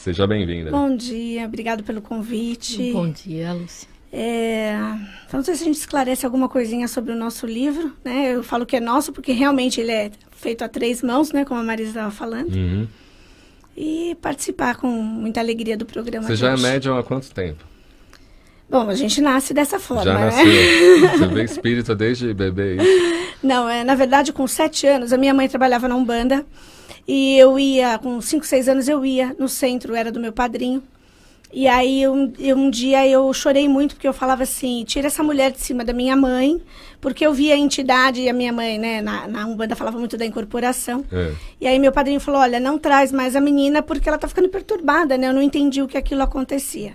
Seja bem-vinda. Bom dia, obrigado pelo convite. Bom dia, Lúcia. Não sei se a gente esclarece alguma coisinha sobre o nosso livro, né? Eu falo que é nosso porque realmente ele é feito a 3 mãos, né? Como a Marisa estava falando. Uhum. E participar com muita alegria do programa. Você já é médium há quanto tempo? Bom, a gente nasce dessa forma, Já né? nasceu. Você vê espírito desde bebê, isso? Não, na verdade, com 7 anos, a minha mãe trabalhava na Umbanda. E eu ia, com 5, 6 anos, eu ia no centro, era do meu padrinho. E aí, um dia eu chorei muito, porque eu falava assim, tira essa mulher de cima da minha mãe, porque eu via a entidade, e a minha mãe, né, na Umbanda falava muito da incorporação. E aí meu padrinho falou, olha, não traz mais a menina, porque ela tá ficando perturbada, né, eu não entendi o que aquilo acontecia.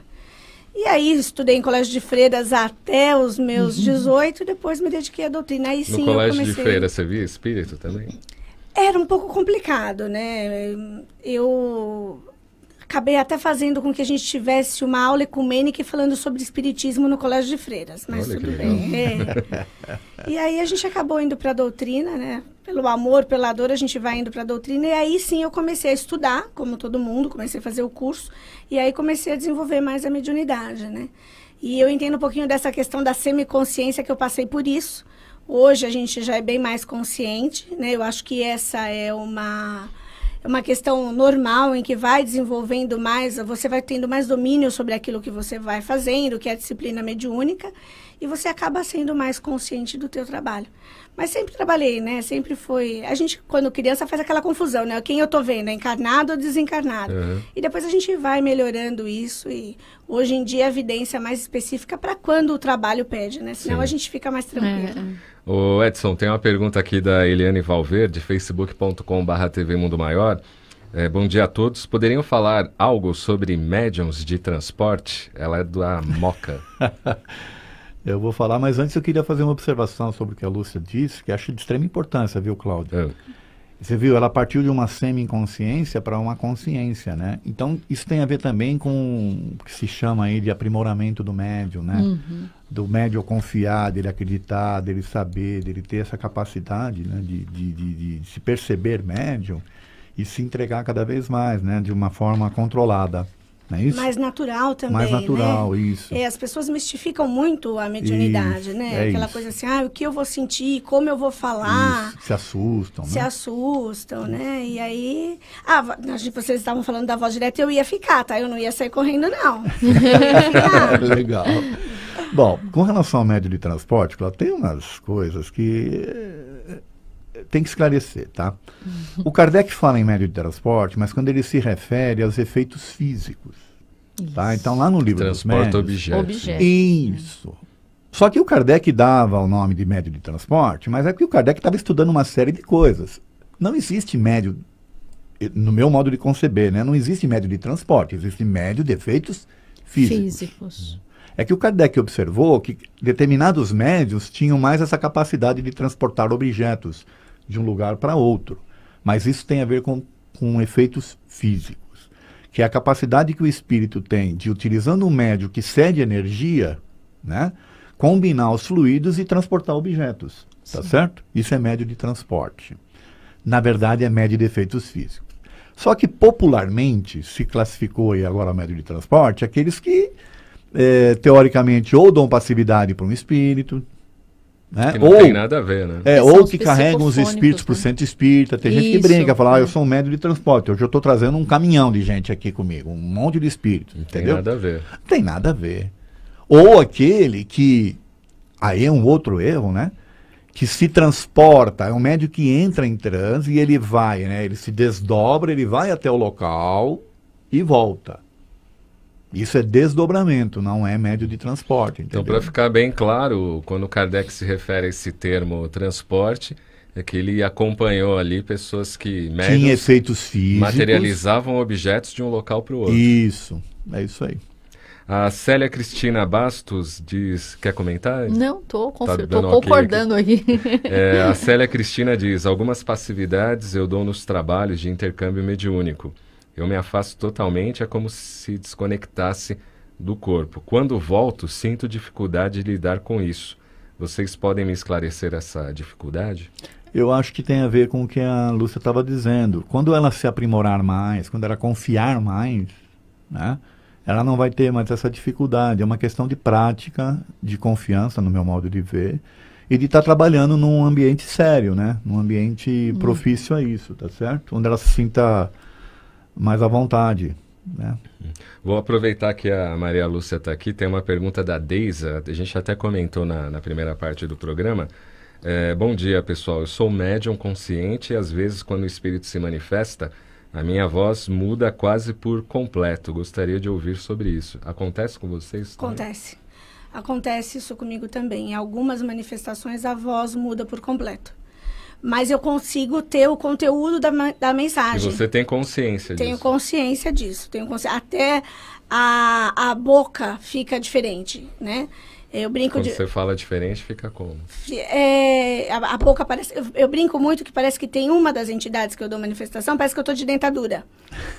E aí estudei em colégio de freiras até os meus 18, e depois me dediquei à doutrina. Aí, sim, no colégio eu de freira, você via espírito também? Era um pouco complicado, né? Eu acabei até fazendo com que a gente tivesse uma aula ecumênica falando sobre espiritismo no colégio de freiras, mas olha, tudo bem. E aí a gente acabou indo para a doutrina, né? Pelo amor, pela dor, a gente vai indo para a doutrina. E aí sim eu comecei a estudar, como todo mundo, comecei a fazer o curso. E aí comecei a desenvolver mais a mediunidade, né? E eu entendo um pouquinho dessa questão da semiconsciência, que eu passei por isso. Hoje a gente já é bem mais consciente, né? Eu acho que essa é uma questão normal em que vai desenvolvendo mais, você vai tendo mais domínio sobre aquilo que você vai fazendo, que é a disciplina mediúnica, e você acaba sendo mais consciente do teu trabalho. Mas sempre trabalhei, né? Sempre foi... A gente, quando criança, faz aquela confusão, né? Quem eu tô vendo, é encarnado ou desencarnado? Uhum. E depois a gente vai melhorando isso, e hoje em dia a evidência é mais específica para quando o trabalho pede, né? Senão a gente fica mais tranquilo. Ô Edson, tem uma pergunta aqui da Eliane Valverde, facebook.com/TV Mundo Maior. Bom dia a todos. Poderiam falar algo sobre médiums de transporte? Ela é da Moca. Eu vou falar, mas antes eu queria fazer uma observação sobre o que a Lúcia disse, que acho de extrema importância, viu, Cláudio? Você viu, ela partiu de uma semi-inconsciência para uma consciência, né? Então, isso tem a ver também com o que se chama aí de aprimoramento do médium, né? Uhum. Do médium confiar, dele acreditar, dele saber, dele ter essa capacidade, né? De se perceber médium e se entregar cada vez mais, né? De uma forma controlada. Não é isso? Mais natural também, mais natural, né? Isso. As pessoas mistificam muito a mediunidade, isso, né? Aquela coisa assim, o que eu vou sentir, como eu vou falar. Isso. Se assustam, Se né? assustam, né? E aí... vocês estavam falando da voz direta, eu ia ficar, tá? Eu não ia sair correndo, não. Eu ia ficar. Legal. Bom, com relação ao médio de transporte, Cláudio, tem umas coisas que tem que esclarecer, tá? O Kardec fala em médio de transporte, mas quando ele se refere aos efeitos físicos, tá? Então, lá no livro dos médios... objetos. Isso. Só que o Kardec dava o nome de médio de transporte, mas é que o Kardec estava estudando uma série de coisas. Não existe médio, no meu modo de conceber, né? Não existe médio de transporte, existe médio de efeitos físicos. É que o Kardec observou que determinados médios tinham mais essa capacidade de transportar objetos de um lugar para outro. Mas isso tem a ver com efeitos físicos, que é a capacidade que o espírito tem de, utilizando um médio que cede energia, né, combinar os fluidos e transportar objetos. Tá certo? Isso é médio de transporte. Na verdade, é médio de efeitos físicos. Só que popularmente se classificou aí agora médio de transporte aqueles que teoricamente ou dão passividade para um espírito, né? Que não tem nada a ver, né? Ou que carregam os espíritos para o centro espírita. Tem gente que brinca, fala, eu sou um médium de transporte, hoje eu estou trazendo um caminhão de gente aqui comigo, um monte de espíritos, entendeu? Tem nada a ver. Tem nada a ver. Ou aquele que, aí é um outro erro, né? Que se transporta, é um médium que entra em transe e ele vai, né? Ele se desdobra, ele vai até o local e volta. Isso é desdobramento, não é médio de transporte. Entendeu? Então, para ficar bem claro, quando o Kardec se refere a esse termo transporte, é que ele acompanhou ali pessoas que tinha efeitos físicos, materializavam objetos de um local para o outro. Isso, é isso aí. A Célia Cristina Bastos diz... Quer comentar? Não, estou concordando aqui. A Célia Cristina diz, algumas passividades eu dou nos trabalhos de intercâmbio mediúnico. Eu me afasto totalmente, é como se desconectasse do corpo. Quando volto, sinto dificuldade de lidar com isso. Vocês podem me esclarecer essa dificuldade? Eu acho que tem a ver com o que a Lúcia estava dizendo. Quando ela se aprimorar mais, quando ela confiar mais, né? Ela não vai ter mais essa dificuldade. É uma questão de prática, de confiança, no meu modo de ver, e de estar trabalhando num ambiente sério, né? Num ambiente propício a isso, tá certo? Onde ela se sinta mais à vontade, né? Vou aproveitar que a Maria Lúcia está aqui. Tem uma pergunta da Deisa. A gente até comentou na primeira parte do programa. Bom dia, pessoal. Eu sou médium consciente e às vezes quando o espírito se manifesta, a minha voz muda quase por completo. Gostaria de ouvir sobre isso. Acontece com vocês? Acontece. Acontece isso comigo também. Em algumas manifestações a voz muda por completo. Mas eu consigo ter o conteúdo da mensagem. E você tem consciência disso? Tenho consciência disso. Até a boca fica diferente, né? Eu brinco Quando você fala diferente, fica como? A boca parece... Eu brinco muito que parece que tem uma das entidades que eu dou manifestação, parece que eu estou de dentadura.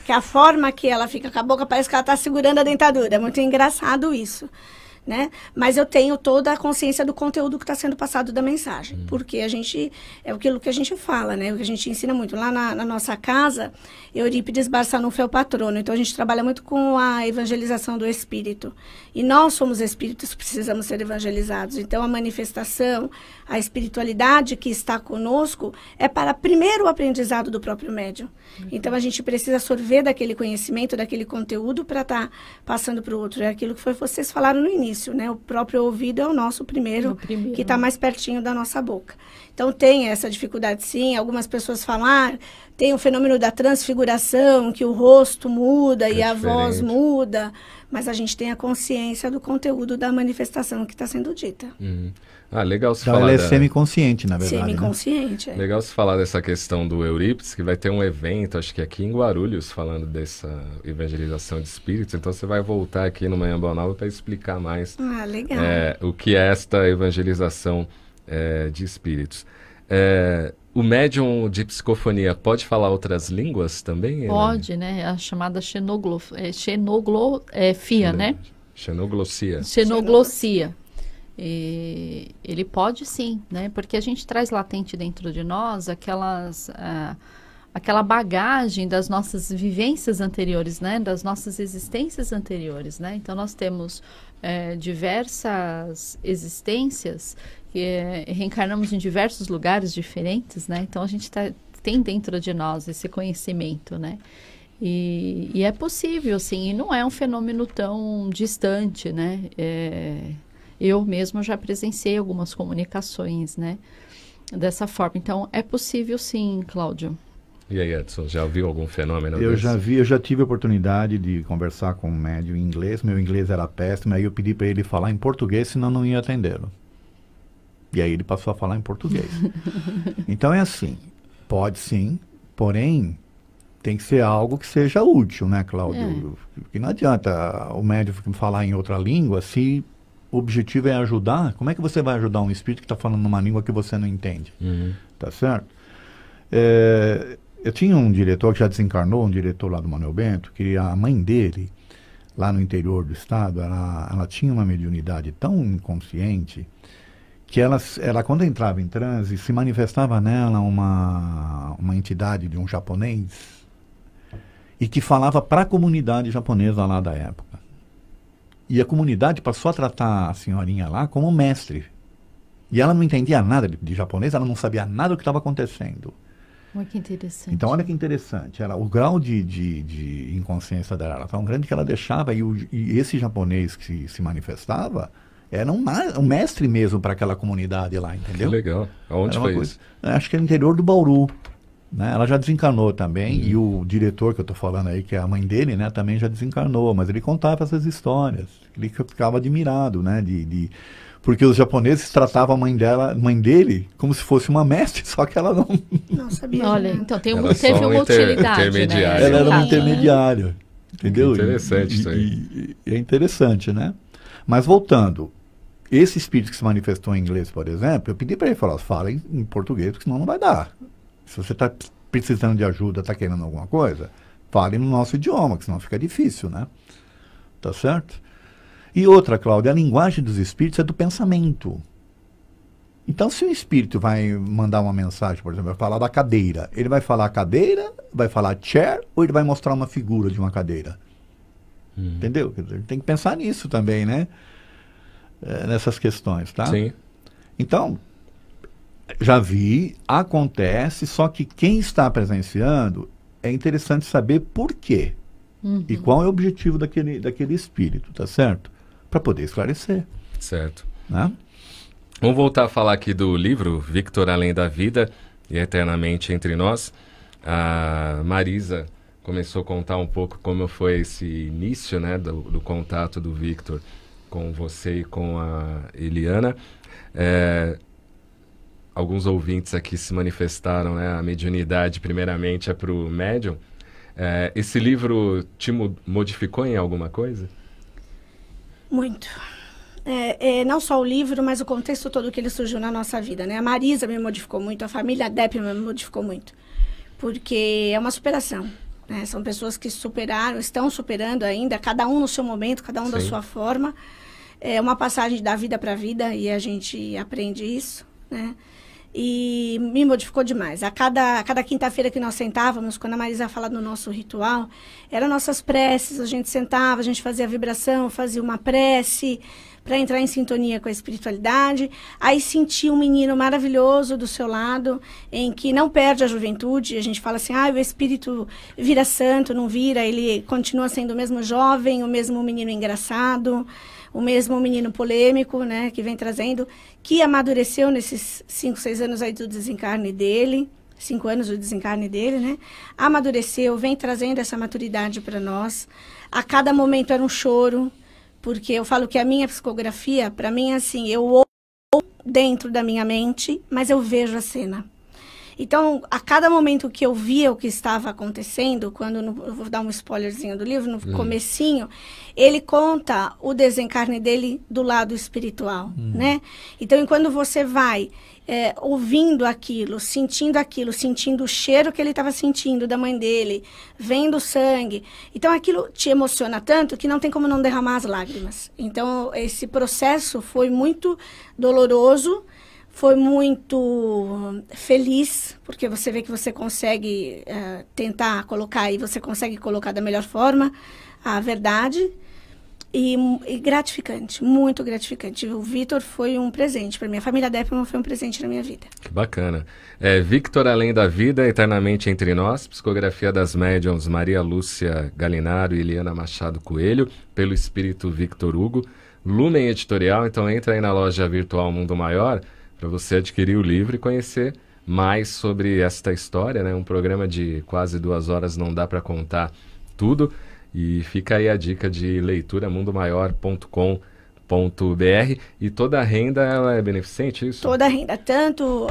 Que a forma que ela fica com a boca, parece que ela está segurando a dentadura. É muito engraçado isso, né? Mas eu tenho toda a consciência do conteúdo que está sendo passado da mensagem. Porque a gente... É aquilo que a gente fala, né? O que a gente ensina muito. Lá na nossa casa, Eurípides Barçanufo é o patrono. Então, a gente trabalha muito com a evangelização do espírito. E nós somos espíritos que precisamos ser evangelizados. Então, a manifestação, a espiritualidade que está conosco é para primeiro o aprendizado do próprio médium. Então, a gente precisa sorver daquele conhecimento, daquele conteúdo para estar passando para o outro. É aquilo que vocês falaram no início, né? O próprio ouvido é o nosso primeiro. Que está mais pertinho da nossa boca. Então, tem essa dificuldade, sim. Algumas pessoas falam, tem o fenômeno da transfiguração, que o rosto muda e a voz muda. Mas a gente tem a consciência do conteúdo da manifestação que está sendo dita. Legal se então, falar. Ela é semiconsciente, na verdade. Semiconsciente, né? Legal se falar dessa questão do Eurípides, que vai ter um evento, acho que aqui em Guarulhos, falando dessa evangelização de espíritos. Então você vai voltar aqui no Manhã Boa Nova para explicar mais legal. O que é esta evangelização de espíritos. O médium de psicofonia pode falar outras línguas também? Pode, né? A chamada xenoglofia, né? Xenoglossia. Xenoglossia. E ele pode sim, né? Porque a gente traz latente dentro de nós aquela bagagem das nossas vivências anteriores, né? Das nossas existências anteriores, né? Então nós temos diversas existências reencarnamos em diversos lugares diferentes, né? Então a gente tem dentro de nós esse conhecimento, né? E é possível, sim, e não é um fenômeno tão distante, né? Eu mesma já presenciei algumas comunicações, né? Dessa forma. Então é possível, sim, Cláudio. E aí, Edson, já ouviu algum fenômeno eu desse? Eu já tive a oportunidade de conversar com um médium em inglês. Meu inglês era péssimo, aí eu pedi para ele falar em português, senão não ia atendê-lo. E aí ele passou a falar em português. Então é assim, pode sim, porém tem que ser algo que seja útil, né, Cláudio? Porque não adianta o médium falar em outra língua se o objetivo é ajudar. Como é que você vai ajudar um espírito que está falando numa língua que você não entende? Tá certo? Eu tinha um diretor que já desencarnou, um diretor lá do Manuel Bento, que a mãe dele, lá no interior do estado, ela tinha uma mediunidade tão inconsciente que ela quando entrava em transe, se manifestava nela uma entidade de um japonês e que falava para a comunidade japonesa lá da época. E a comunidade passou a tratar a senhorinha lá como mestre. E ela não entendia nada de japonês, ela não sabia nada do que estava acontecendo. Olha que interessante. Então, olha que interessante. O grau de inconsciência dela era tão grande que ela deixava, e esse japonês que se manifestava era um mestre mesmo para aquela comunidade lá, entendeu? Que legal. Aonde foi isso? Acho que é no interior do Bauru. Né? Ela já desencarnou também, e o diretor que eu estou falando aí, que é a mãe dele, né, também já desencarnou, mas ele contava essas histórias. Ele ficava admirado, né, porque os japoneses tratavam a mãe dele como se fosse uma mestre, só que ela não sabia. Olha, então teve uma utilidade, né? Ela era uma intermediária, entendeu? Interessante isso aí. E é interessante, né? Mas voltando, esse espírito que se manifestou em inglês, por exemplo, eu pedi para ele falar, fala em português, porque senão não vai dar. Se você está precisando de ajuda, está querendo alguma coisa, fale no nosso idioma, que senão fica difícil, né? Tá certo? E outra, Cláudia, a linguagem dos espíritos é do pensamento. Então, se o espírito vai mandar uma mensagem, por exemplo, vai falar da cadeira, ele vai falar cadeira, vai falar chair, ou ele vai mostrar uma figura de uma cadeira? Entendeu? Quer dizer, tem que pensar nisso também, né? Nessas questões, tá? Sim. Então, já vi, acontece, só que quem está presenciando, é interessante saber por quê. E qual é o objetivo daquele espírito, tá certo? Para poder esclarecer. Certo. Né? Vamos voltar a falar aqui do livro Victor Além da Vida e Eternamente Entre Nós. A Marisa começou a contar um pouco como foi esse início, né, do contato do Victor com você e com a Eliana. Alguns ouvintes aqui se manifestaram, né, a mediunidade primeiramente é para o médium. Esse livro te modificou em alguma coisa? Muito. Não só o livro, mas o contexto todo que ele surgiu na nossa vida, né? A Marisa me modificou muito, a família Depp me modificou muito, porque é uma superação, né? São pessoas que superaram, estão superando ainda, cada um no seu momento, cada um da sua forma. É uma passagem da vida para a vida e a gente aprende isso, né? E me modificou demais. A cada quinta-feira que nós sentávamos, quando a Marisa fala do nosso ritual, eram nossas preces, a gente sentava, a gente fazia vibração, fazia uma prece para entrar em sintonia com a espiritualidade. Aí sentia um menino maravilhoso do seu lado, em que não perde a juventude. A gente fala assim, o espírito vira santo, não vira, ele continua sendo o mesmo jovem, o mesmo menino engraçado, o mesmo menino polêmico, né, que vem trazendo, que amadureceu nesses 5, 6 anos aí do desencarne dele, 5 anos do desencarne dele, né, amadureceu, vem trazendo essa maturidade para nós. A cada momento era um choro, porque eu falo que a minha psicografia, para mim, é assim, eu ouço dentro da minha mente, mas eu vejo a cena. Então, a cada momento que eu via o que estava acontecendo, eu vou dar um spoilerzinho do livro, no comecinho, ele conta o desencarne dele do lado espiritual, né? Então, quando você vai ouvindo aquilo, sentindo o cheiro que ele estava sentindo da mãe dele, vendo o sangue, então aquilo te emociona tanto que não tem como não derramar as lágrimas. Então, esse processo foi muito doloroso, foi muito feliz, porque você vê que você consegue tentar colocar, e você consegue colocar da melhor forma a verdade, e gratificante, muito gratificante. O Victor foi um presente para mim, a família Deppelman foi um presente na minha vida. Que bacana. Victor Além da Vida, Eternamente Entre Nós, psicografia das médiuns Maria Lúcia Galinaro e Eliana Machado Coelho, pelo espírito Victor Hugo, Lumen Editorial. Então entra aí na loja virtual Mundo Maior, para você adquirir o livro e conhecer mais sobre esta história, né? Um programa de quase 2 horas não dá para contar tudo. E fica aí a dica de leitura mundomaior.com.br. E toda a renda ela é beneficente, isso? Toda a renda, tanto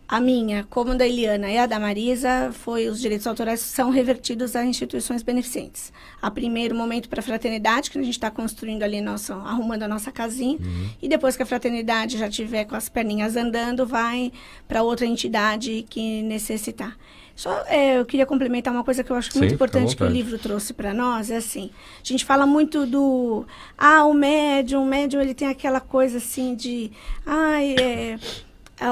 a minha como a da Eliana e a da Marisa, os direitos autorais são revertidos a instituições beneficentes. A primeiro momento para a fraternidade, que a gente está construindo ali, arrumando a nossa casinha, e depois que a fraternidade já tiver com as perninhas andando, vai para outra entidade que necessitar. Só eu queria complementar uma coisa que eu acho muito importante que o livro trouxe para nós, é assim, a gente fala muito do, o médium ele tem aquela coisa assim de,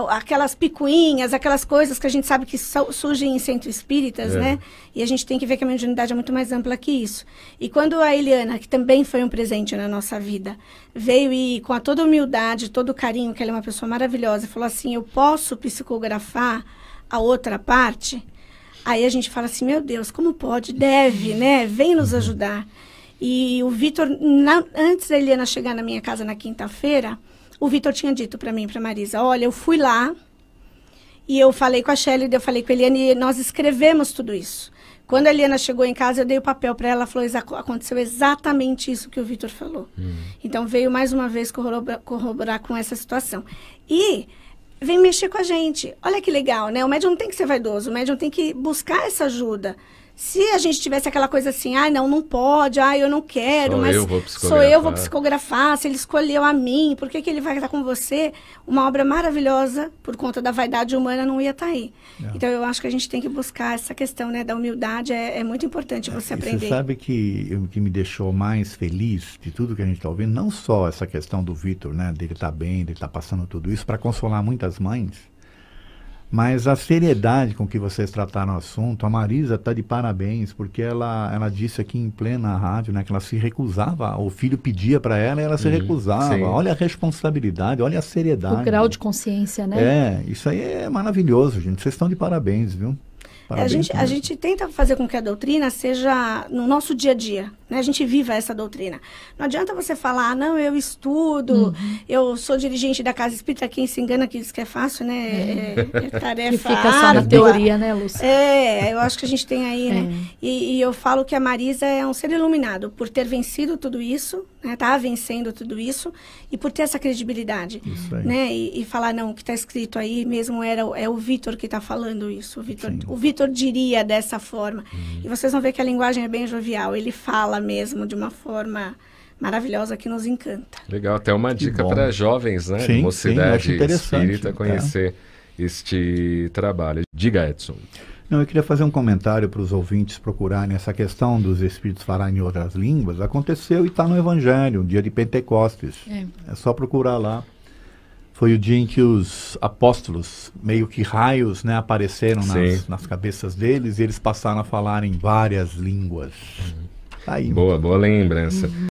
aquelas picuinhas, aquelas coisas que a gente sabe que surgem em centros espíritas, né? E a gente tem que ver que a mediunidade é muito mais ampla que isso. E quando a Eliana, que também foi um presente na nossa vida, veio e com toda a humildade, todo o carinho, que ela é uma pessoa maravilhosa, falou assim, eu posso psicografar a outra parte? Aí a gente fala assim, meu Deus, como pode? Deve, né? Vem nos ajudar. E o Victor, antes da Eliana chegar na minha casa na quinta-feira, o Victor tinha dito para mim, para Marisa, olha, eu fui lá e eu falei com a Shelly, eu falei com a Eliana e nós escrevemos tudo isso. Quando a Eliana chegou em casa, eu dei o papel para ela, falou, aconteceu exatamente isso que o Victor falou. Então veio mais uma vez corroborar com essa situação. E vem mexer com a gente. Olha que legal, né? O médium não tem que ser vaidoso, o médium tem que buscar essa ajuda. Se a gente tivesse aquela coisa assim, não pode, eu não quero, mas sou eu vou psicografar, se ele escolheu a mim, por que ele vai estar com você? Uma obra maravilhosa, por conta da vaidade humana, não ia estar aí. Então, eu acho que a gente tem que buscar essa questão, né, da humildade, é muito importante você aprender. Você sabe que o que me deixou mais feliz de tudo que a gente está ouvindo, não só essa questão do Victor, né, dele estar bem, dele estar passando tudo isso, para consolar muitas mães, Mas a seriedade com que vocês trataram o assunto, a Marisa está de parabéns, porque ela disse aqui em plena rádio, né, que ela se recusava, o filho pedia para ela e ela se recusava. Sim. Olha a responsabilidade, olha a seriedade. O grau de consciência, né? É, isso aí é maravilhoso, gente. Vocês estão de parabéns, viu? Parabéns A gente tenta fazer com que a doutrina seja no nosso dia a dia, né? A gente viva essa doutrina. Não adianta você falar, não, eu estudo, eu sou dirigente da Casa Espírita, quem se engana que isso que é fácil, né? É tarefa Que fica só na árdua. teoria, né, Lúcia? Eu acho que a gente tem aí, né? E eu falo que a Marisa é um ser iluminado por ter vencido tudo isso, né? Tá vencendo tudo isso e por ter essa credibilidade, Isso aí. né? E falar, não, o que está escrito aí mesmo é o Vitor que está falando isso. O Vitor diria dessa forma. E vocês vão ver que a linguagem é bem jovial. Ele fala mesmo de uma forma maravilhosa que nos encanta. Legal, até uma dica bom. para jovens, né? Sim, de mocidade acho interessante, espírita conhecer este trabalho. Diga, Edson. Não, eu queria fazer um comentário para os ouvintes procurarem essa questão dos espíritos falarem em outras línguas. Aconteceu e está no Evangelho, o dia de Pentecostes. É só procurar lá. Foi o dia em que os apóstolos, meio que raios, né, apareceram nas cabeças deles e eles passaram a falar em várias línguas. Tá aí. Boa lembrança.